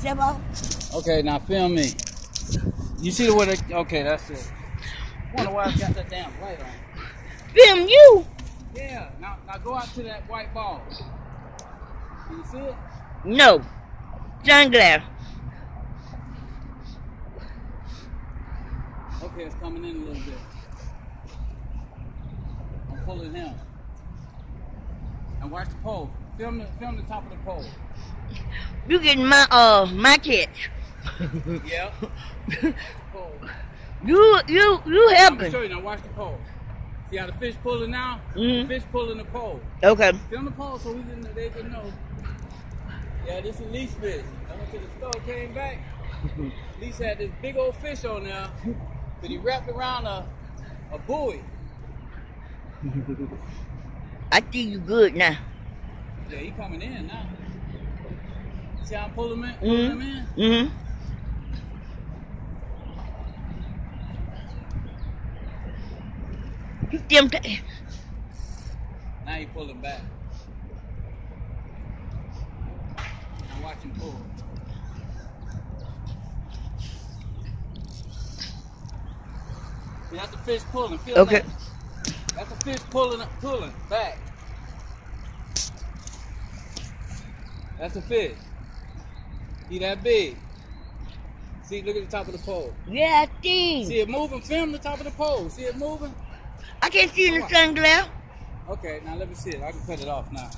step off. Okay, now film me. You see the way they, okay, that's it. I wonder why I got that damn light on. Film you? Yeah, now go out to that white ball. Can you see it? No. Sunglass. Okay, it's coming in a little bit. I'm pulling him. And watch the pole. Film the top of the pole. You getting my catch. Yep. Pole. You I'm gonna helping. show you now. Watch the pole. See how the fish pulling now? Mm-hmm. The fish pulling the pole. Okay. Film the pole so they can know. Yeah, this is Lee's fish. I went to the store, came back. Lee's had this big old fish on there, but he wrapped around a buoy. I see you good now. Yeah, he coming in now. See how I'm pulling him in? Mm-hmm. Now he pulling back. Now watch him pull. See, that's the fish pulling. Feel Okay. that? That's the fish pulling back. That's the fish. He that big. See, look at the top of the pole. Yeah, I see. See it moving? Film the top of the pole. See it moving? I can't see in the sunglass. Okay, now let me see it. I can cut it off now.